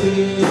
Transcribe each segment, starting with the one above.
우리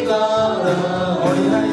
걸어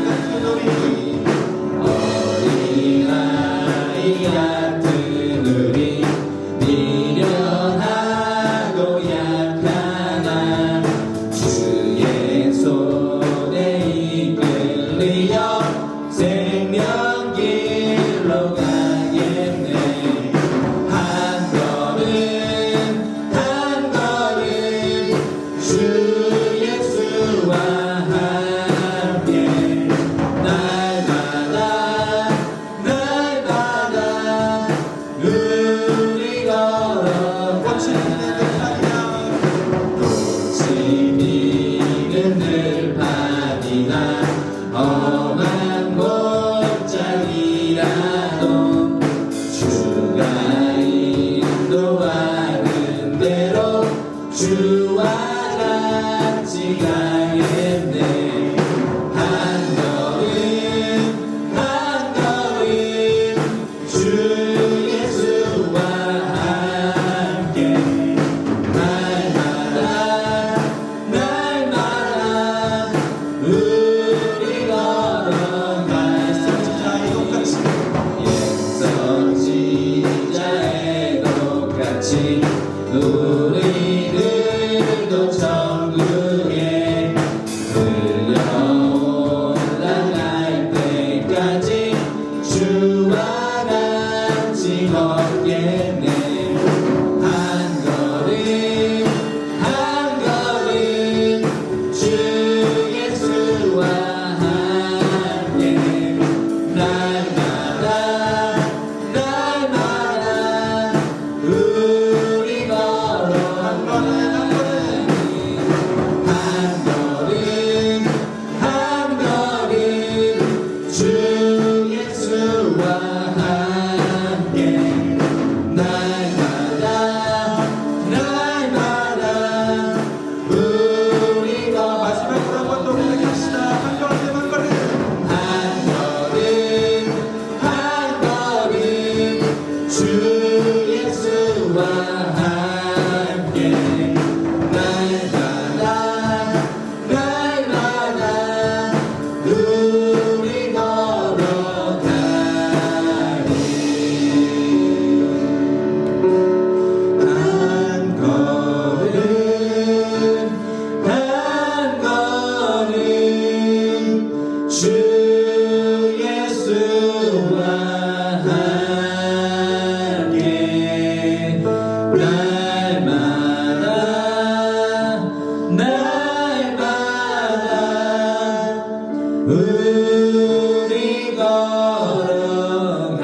우리 걸어가리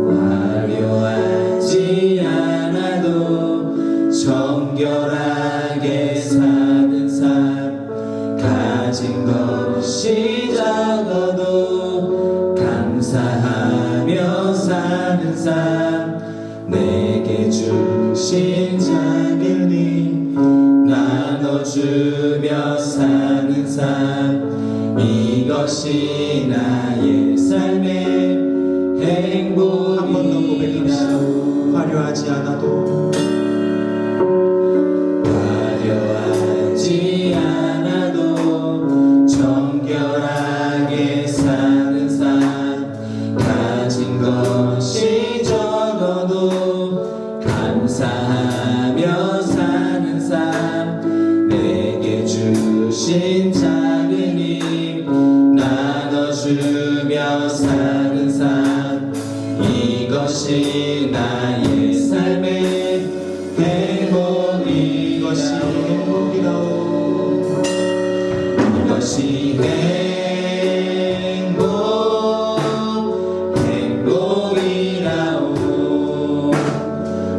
화려하지 않아도 정결하게 사는 삶 가진 것이 적어도 감사하며 사는 삶 내게 주신 작은 힘 나눠주며 사는 삶 이것이 나의 삶의 행복이다. 한 번 더 고백합시다. 화려하지 않아도 화려하지 않아도 정결하게 사는 삶 가진 것이 적어도 감사하며 사는 삶 내게 주신 작은 힘 나눠주며 사는 삶 이것이 나의 삶의 행복이 이것이 행복이라오. 이것이 행복이라오.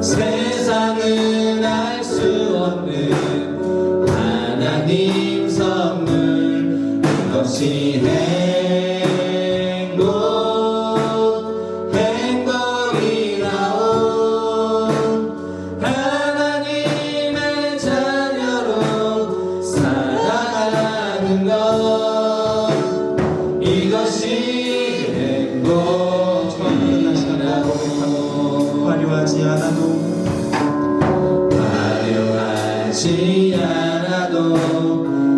세상은 알 수 없는 하나님 선물 이것이 행복이라오. 하나님의 자녀로 살아가는 것 이것이 행복이라오. 화려하지 않아도 화려하지 않아도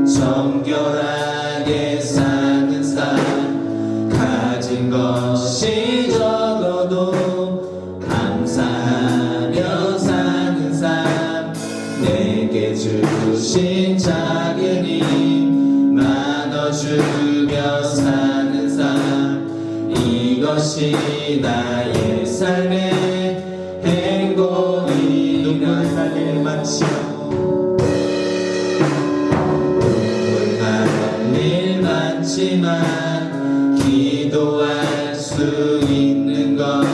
정결하게 사는 삶 가진 것이 적어도 감사하며 사는 삶 내게 주신 작은 힘 나눠주며 사는 삶 이것이 나의 삶의 행복이다. 눈물 날 일 많지만 눈물 날 일 많지만 기도할 수 있는 것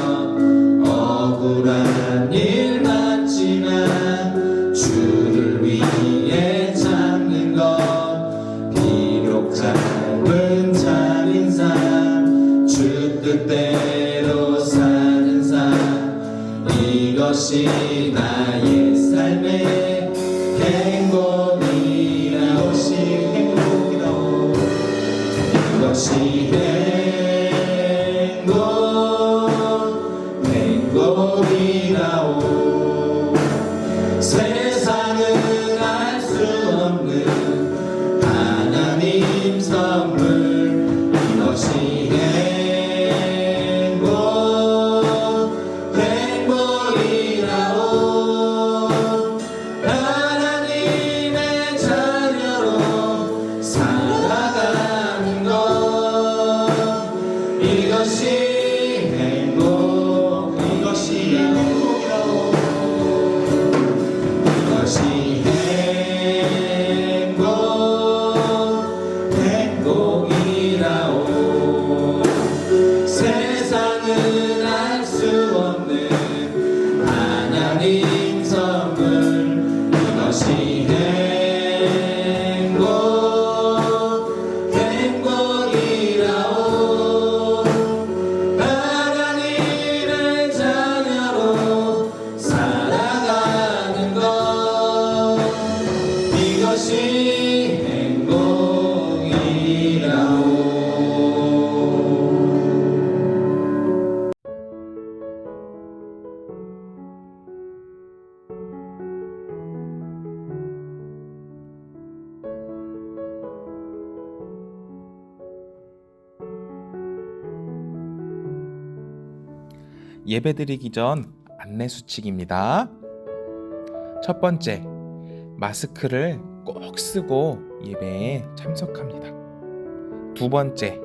억울한 일 많지만 주를 위해 참는 것 비록 짧은 짧은 삶 주 뜻대로 사는 삶 이것이 나의 삶의 행복이라 이것이 행복이라오. 이것이 행복이라오. 세상은 알 수 없는 하나님 선물 이것이 행복이라오. 하나님의 자녀로 살아가는 것 이것이 행복이라오. 이것이 행복이라오. 세상은 알 수 없는 하나님 선물 이것이 행복이라오. 하나님의 자녀로 살아가는 것 이것이 행복이라오. 예배드리기 전 안내 수칙입니다. 첫 번째, 마스크를 꼭 쓰고 예배에 참석합니다. 두 번째,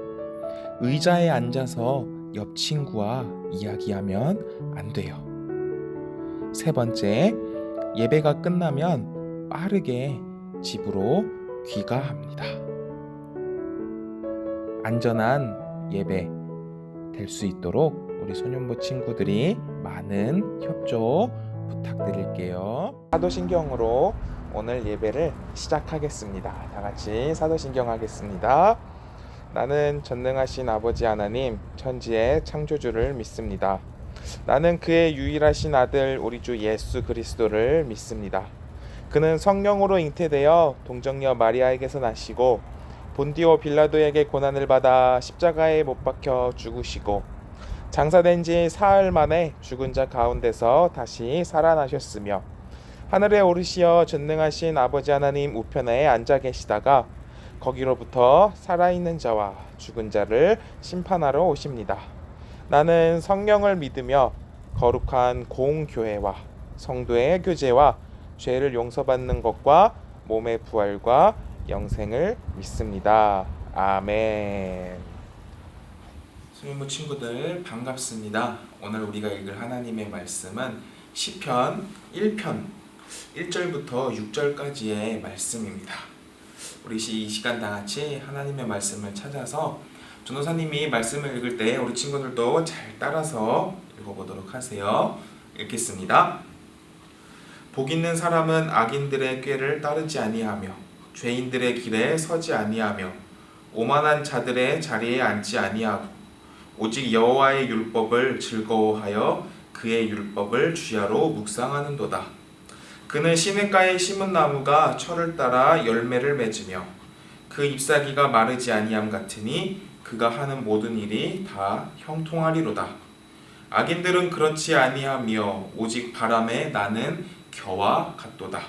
의자에 앉아서 옆 친구와 이야기하면 안 돼요. 세 번째, 예배가 끝나면 빠르게 집으로 귀가합니다. 안전한 예배 될 수 있도록 우리 소년부 친구들이 많은 협조 부탁드릴게요. 사도신경으로 오늘 예배를 시작하겠습니다. 다 같이 사도신경 하겠습니다. 나는 전능하신 아버지 하나님, 천지의 창조주를 믿습니다. 나는 그의 유일하신 아들 우리 주 예수 그리스도를 믿습니다. 그는 성령으로 잉태되어 동정녀 마리아에게서 나시고 본디오 빌라도에게 고난을 받아 십자가에 못 박혀 죽으시고 장사된 지 사흘 만에 죽은 자 가운데서 다시 살아나셨으며 하늘에 오르시어 전능하신 아버지 하나님 우편에 앉아 계시다가 거기로부터 살아있는 자와 죽은 자를 심판하러 오십니다. 나는 성령을 믿으며 거룩한 공교회와 성도의 교제와 죄를 용서받는 것과 몸의 부활과 영생을 믿습니다. 아멘. 소년부 친구들 반갑습니다. 오늘 우리가 읽을 하나님의 말씀은 시편 1편 1절부터 6절까지의 말씀입니다. 우리 이 시간 다 같이 하나님의 말씀을 찾아서 전도사님이 말씀을 읽을 때 우리 친구들도 잘 따라서 읽어보도록 하세요. 읽겠습니다. 복 있는 사람은 악인들의 꾀를 따르지 아니하며 죄인들의 길에 서지 아니하며 오만한 자들의 자리에 앉지 아니하고 오직 여호와의 율법을 즐거워하여 그의 율법을 주야로 묵상하는도다. 그는 시냇가에 심은 나무가 철을 따라 열매를 맺으며 그 잎사귀가 마르지 아니함 같으니 그가 하는 모든 일이 다 형통하리로다. 악인들은 그렇지 아니하며 오직 바람에 나는 겨와 같도다.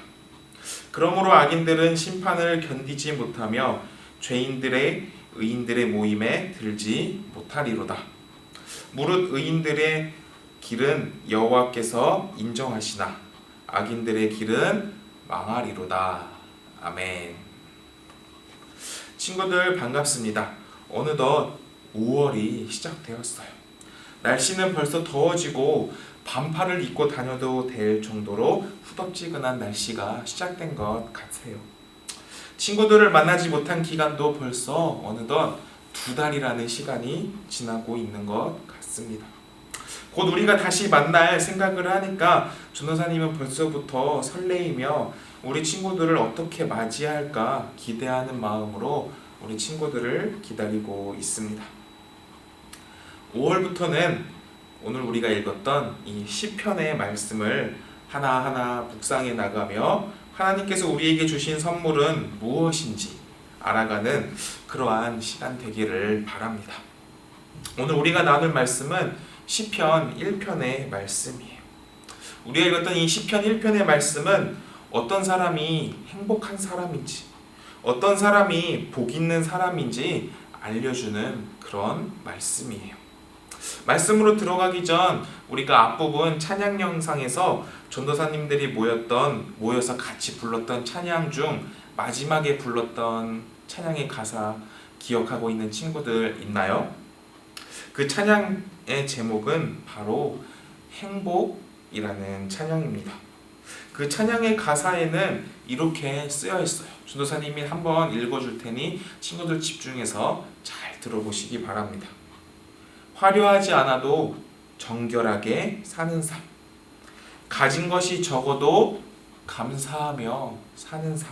그러므로 악인들은 심판을 견디지 못하며 죄인들의 의인들의 모임에 들지 못하리로다. 무릇 의인들의 길은 여호와께서 인정하시나 악인들의 길은 망하리로다. 아멘. 친구들 반갑습니다. 어느덧 5월이 시작되었어요. 날씨는 벌써 더워지고 반팔을 입고 다녀도 될 정도로 후덥지근한 날씨가 시작된 것 같아요. 친구들을 만나지 못한 기간도 벌써 어느덧 2달이라는 시간이 지나고 있는 것 같습니다. 곧 우리가 다시 만날 생각을 하니까 전도사님은 벌써부터 설레이며 우리 친구들을 어떻게 맞이할까 기대하는 마음으로 우리 친구들을 기다리고 있습니다. 5월부터는 오늘 우리가 읽었던 이 시편의 말씀을 하나하나 묵상해 나가며 하나님께서 우리에게 주신 선물은 무엇인지 알아가는 그러한 시간 되기를 바랍니다. 오늘 우리가 나눌 말씀은 시편 1편의 말씀이에요. 우리가 읽었던 이 시편 1편의 말씀은 어떤 사람이 행복한 사람인지, 어떤 사람이 복 있는 사람인지 알려주는 그런 말씀이에요. 말씀으로 들어가기 전 우리가 앞부분 찬양 영상에서 전도사님들이 모여서 같이 불렀던 찬양 중 마지막에 불렀던 찬양의 가사 기억하고 있는 친구들 있나요? 그 찬양의 제목은 바로 행복이라는 찬양입니다. 그 찬양의 가사에는 이렇게 쓰여 있어요. 전도사님이 한번 읽어줄 테니 친구들 집중해서 잘 들어보시기 바랍니다. 화려하지 않아도 정결하게 사는 삶, 가진 것이 적어도 감사하며 사는 삶,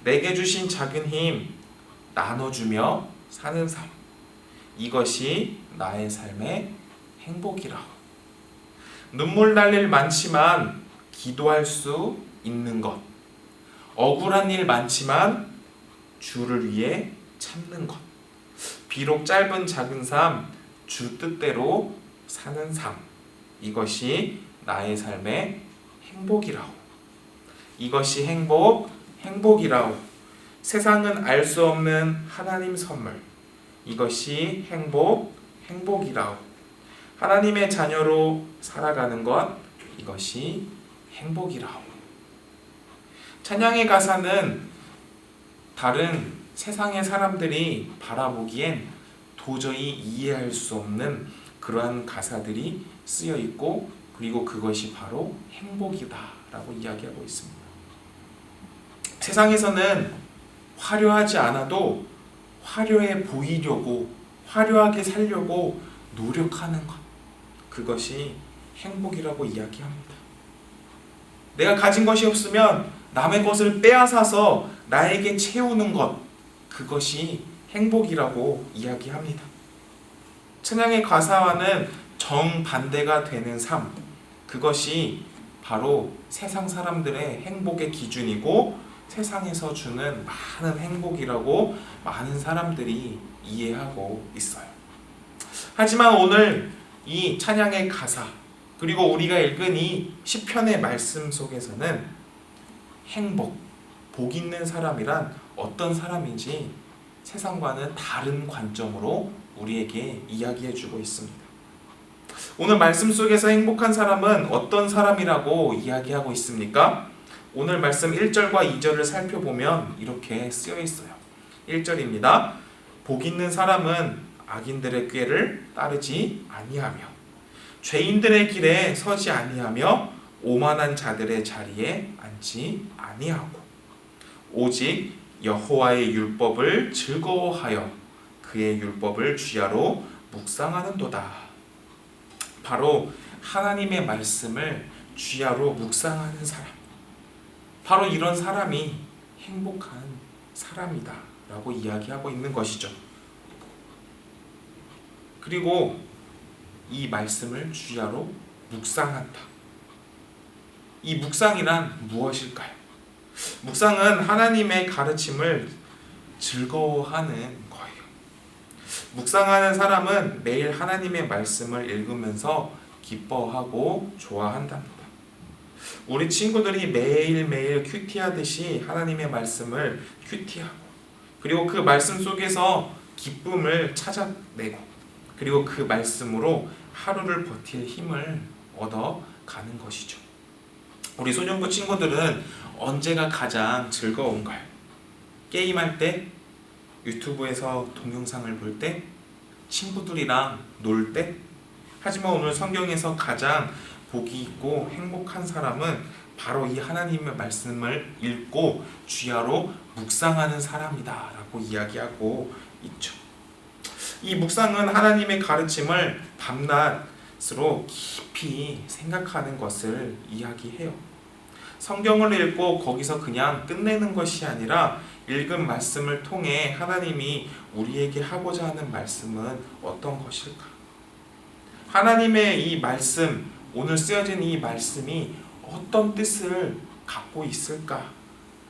내게 주신 작은 힘 나눠주며 사는 삶, 이것이 나의 삶의 행복이라. 눈물 날 일 많지만 기도할 수 있는 것, 억울한 일 많지만 주를 위해 참는 것, 비록 짧은 작은 삶 주 뜻대로 사는 삶, 이것이 나의 삶의 행복이라오. 이것이 행복이라오. 세상은 알 수 없는 하나님 선물, 이것이 행복이라오. 하나님의 자녀로 살아가는 것, 이것이 행복이라오. 찬양의 가사는 다른 세상의 사람들이 바라보기엔 도저히 이해할 수 없는 그러한 가사들이 쓰여 있고, 그리고 그것이 바로 행복이다 라고 이야기하고 있습니다. 세상에서는 화려하지 않아도 화려해 보이려고, 화려하게 살려고 노력하는 것, 그것이 행복이라고 이야기합니다. 내가 가진 것이 없으면 남의 것을 빼앗아서 나에게 채우는 것, 그것이 행복이라고 이야기합니다. 찬양의 가사와는 정반대가 되는 삶, 그것이 바로 세상 사람들의 행복의 기준이고 세상에서 주는 많은 행복이라고 많은 사람들이 이해하고 있어요. 하지만 오늘 이 찬양의 가사, 그리고 우리가 읽은 이 시편의 말씀 속에서는 행복, 복 있는 사람이란 어떤 사람인지 세상과는 다른 관점으로 우리에게 이야기해주고 있습니다. 오늘 말씀 속에서 행복한 사람은 어떤 사람이라고 이야기하고 있습니까? 오늘 말씀 1절과 2절을 살펴보면 이렇게 쓰여 있어요. 1절입니다. 복 있는 사람은 악인들의 꾀를 따르지 아니하며 죄인들의 길에 서지 아니하며 오만한 자들의 자리에 앉지 아니하고 오직 여호와의 율법을 즐거워하여 그의 율법을 주야로 묵상하는도다. 바로 하나님의 말씀을 주야로 묵상하는 사람, 바로 이런 사람이 행복한 사람이다 라고 이야기하고 있는 것이죠. 그리고 이 말씀을 주야로 묵상한다. 이 묵상이란 무엇일까요? 묵상은 하나님의 가르침을 즐거워하는 거예요. 묵상하는 사람은 매일 하나님의 말씀을 읽으면서 기뻐하고 좋아한답니다. 우리 친구들이 매일매일 큐티하듯이 하나님의 말씀을 큐티하고, 그리고 그 말씀 속에서 기쁨을 찾아내고, 그리고 그 말씀으로 하루를 버틸 힘을 얻어가는 것이죠. 우리 소년부 친구들은 언제가 가장 즐거운가요? 게임할 때? 유튜브에서 동영상을 볼 때? 친구들이랑 놀 때? 하지만 오늘 성경에서 가장 복이 있고 행복한 사람은 바로 이 하나님의 말씀을 읽고 주야로 묵상하는 사람이다 라고 이야기하고 있죠. 이 묵상은 하나님의 가르침을 밤낮으로 깊이 생각하는 것을 이야기해요. 성경을 읽고 거기서 그냥 끝내는 것이 아니라 읽은 말씀을 통해 하나님이 우리에게 하고자 하는 말씀은 어떤 것일까? 하나님의 이 말씀, 오늘 쓰여진 이 말씀이 어떤 뜻을 갖고 있을까?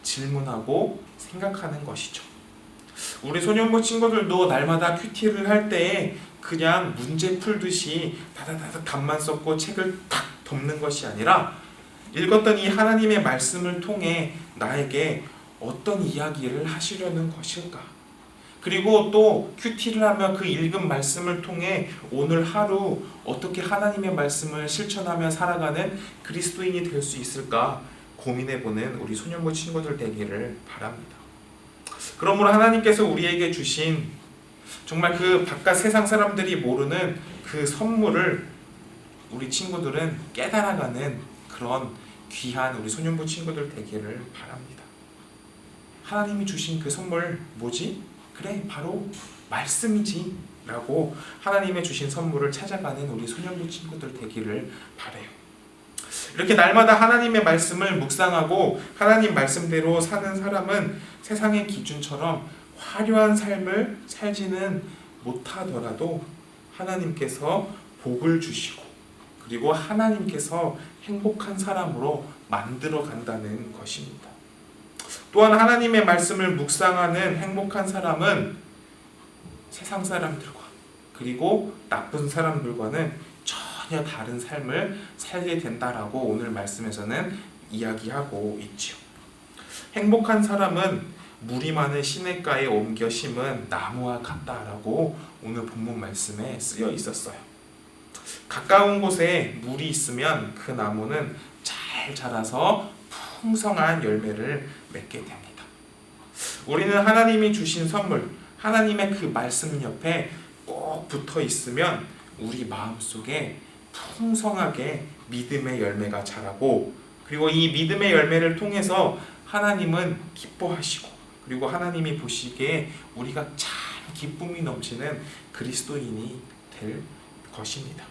질문하고 생각하는 것이죠. 우리 소년부 친구들도 날마다 큐티를 할 때에 그냥 문제 풀듯이 다다다다 답만 썼고 책을 탁 덮는 것이 아니라 읽었던 이 하나님의 말씀을 통해 나에게 어떤 이야기를 하시려는 것일까? 그리고 또 큐티를 하며 그 읽은 말씀을 통해 오늘 하루 어떻게 하나님의 말씀을 실천하며 살아가는 그리스도인이 될 수 있을까 고민해보는 우리 소년부 친구들 되기를 바랍니다. 그러므로 하나님께서 우리에게 주신 정말 그 바깥 세상 사람들이 모르는 그 선물을 우리 친구들은 깨달아가는 그런 귀한 우리 소년부 친구들 되기를 바랍니다. 하나님이 주신 그 선물 뭐지? 그래, 바로 말씀이지 라고 하나님의 주신 선물을 찾아가는 우리 소년부 친구들 되기를 바라요. 이렇게 날마다 하나님의 말씀을 묵상하고 하나님 말씀대로 사는 사람은 세상의 기준처럼 화려한 삶을 살지는 못하더라도 하나님께서 복을 주시고 그리고 하나님께서 행복한 사람으로 만들어 간다는 것입니다. 또한 하나님의 말씀을 묵상하는 행복한 사람은 세상 사람들과 그리고 나쁜 사람들과는 전혀 다른 삶을 살게 된다라고 오늘 말씀에서는 이야기하고 있죠. 행복한 사람은 물이 많은 시냇가에 옮겨 심은 나무와 같다라고 오늘 본문 말씀에 쓰여 있었어요. 가까운 곳에 물이 있으면 그 나무는 잘 자라서 풍성한 열매를 맺게 됩니다. 우리는 하나님이 주신 선물, 하나님의 그 말씀 옆에 꼭 붙어 있으면 우리 마음속에 풍성하게 믿음의 열매가 자라고, 그리고 이 믿음의 열매를 통해서 하나님은 기뻐하시고 그리고 하나님이 보시기에 우리가 참 기쁨이 넘치는 그리스도인이 될 것입니다.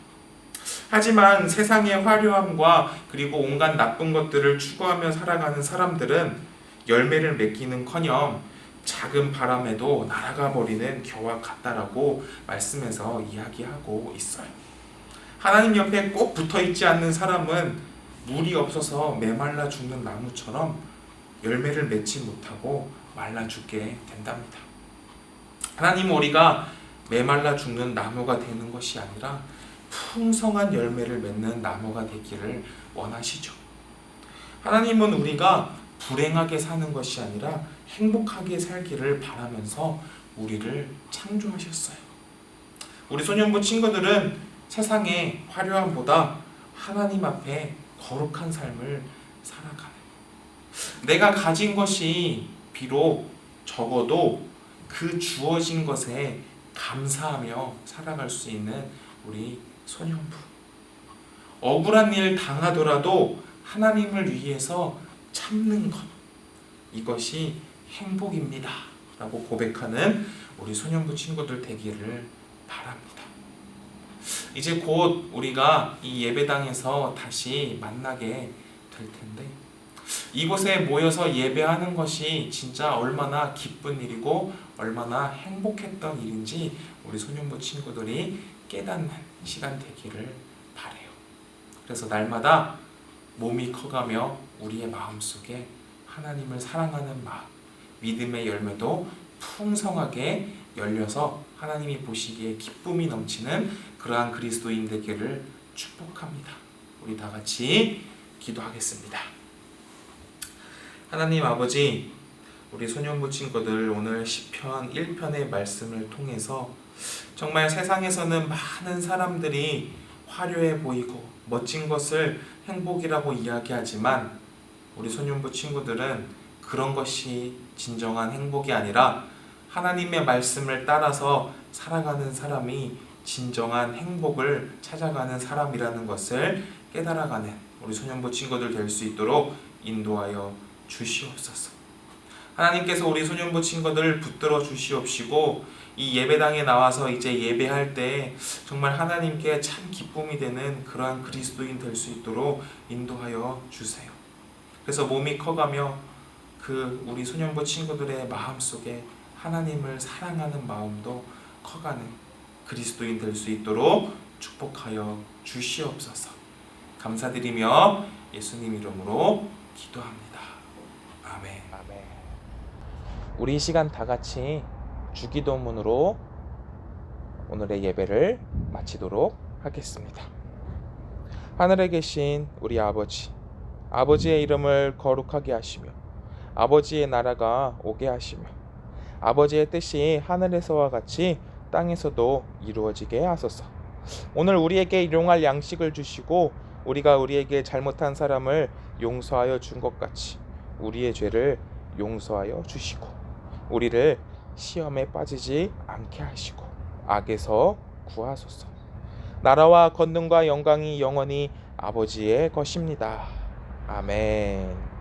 하지만 세상의 화려함과 그리고 온갖 나쁜 것들을 추구하며 살아가는 사람들은 열매를 맺기는커녕 작은 바람에도 날아가 버리는 겨와 같다라고 말씀에서 이야기하고 있어요. 하나님 옆에 꼭 붙어 있지 않는 사람은 물이 없어서 메말라 죽는 나무처럼 열매를 맺지 못하고 말라 죽게 된답니다. 하나님은 우리가 메말라 죽는 나무가 되는 것이 아니라 풍성한 열매를 맺는 나무가 되기를 원하시죠. 하나님은 우리가 불행하게 사는 것이 아니라 행복하게 살기를 바라면서 우리를 창조하셨어요. 우리 소년부 친구들은 세상의 화려함보다 하나님 앞에 거룩한 삶을 살아가는, 내가 가진 것이 비록 적어도 그 주어진 것에 감사하며 살아갈 수 있는 우리 소년부, 억울한 일 당하더라도 하나님을 위해서 참는 것, 이것이 행복입니다 라고 고백하는 우리 소년부 친구들 되기를 바랍니다. 이제 곧 우리가 이 예배당에서 다시 만나게 될 텐데, 이곳에 모여서 예배하는 것이 진짜 얼마나 기쁜 일이고 얼마나 행복했던 일인지 우리 소년부 친구들이 깨닫는 시간 되기를 바라요. 그래서 날마다 몸이 커가며 우리의 마음속에 하나님을 사랑하는 마음, 믿음의 열매도 풍성하게 열려서 하나님이 보시기에 기쁨이 넘치는 그러한 그리스도인 되기를 축복합니다. 우리 다 같이 기도하겠습니다. 하나님 아버지, 우리 소년부 친구들 오늘 시편 1편의 말씀을 통해서 정말 세상에서는 많은 사람들이 화려해 보이고 멋진 것을 행복이라고 이야기하지만 우리 소년부 친구들은 그런 것이 진정한 행복이 아니라 하나님의 말씀을 따라서 살아가는 사람이 진정한 행복을 찾아가는 사람이라는 것을 깨달아가는 우리 소년부 친구들 될 수 있도록 인도하여 주시옵소서. 하나님께서 우리 소년부 친구들을 붙들어 주시옵시고 이 예배당에 나와서 이제 예배할 때 정말 하나님께 참 기쁨이 되는 그러한 그리스도인 될 수 있도록 인도하여 주세요. 그래서 몸이 커가며 그 우리 소년부 친구들의 마음속에 하나님을 사랑하는 마음도 커가는 그리스도인 될 수 있도록 축복하여 주시옵소서. 감사드리며 예수님 이름으로 기도합니다. 아멘. 아멘. 우리 이 시간 다 같이 주기도문으로 오늘의 예배를 마치도록 하겠습니다. 하늘에 계신 우리 아버지, 아버지의 이름을 거룩하게 하시며 아버지의 나라가 오게 하시며 아버지의 뜻이 하늘에서와 같이 땅에서도 이루어지게 하소서. 오늘 우리에게 일용할 양식을 주시고 우리가 우리에게 잘못한 사람을 용서하여 준 것 같이 우리의 죄를 용서하여 주시고 우리를 시험에 빠지지 않게 하시고 악에서 구하소서. 나라와 권능과 영광이 영원히 아버지의 것입니다. 아멘.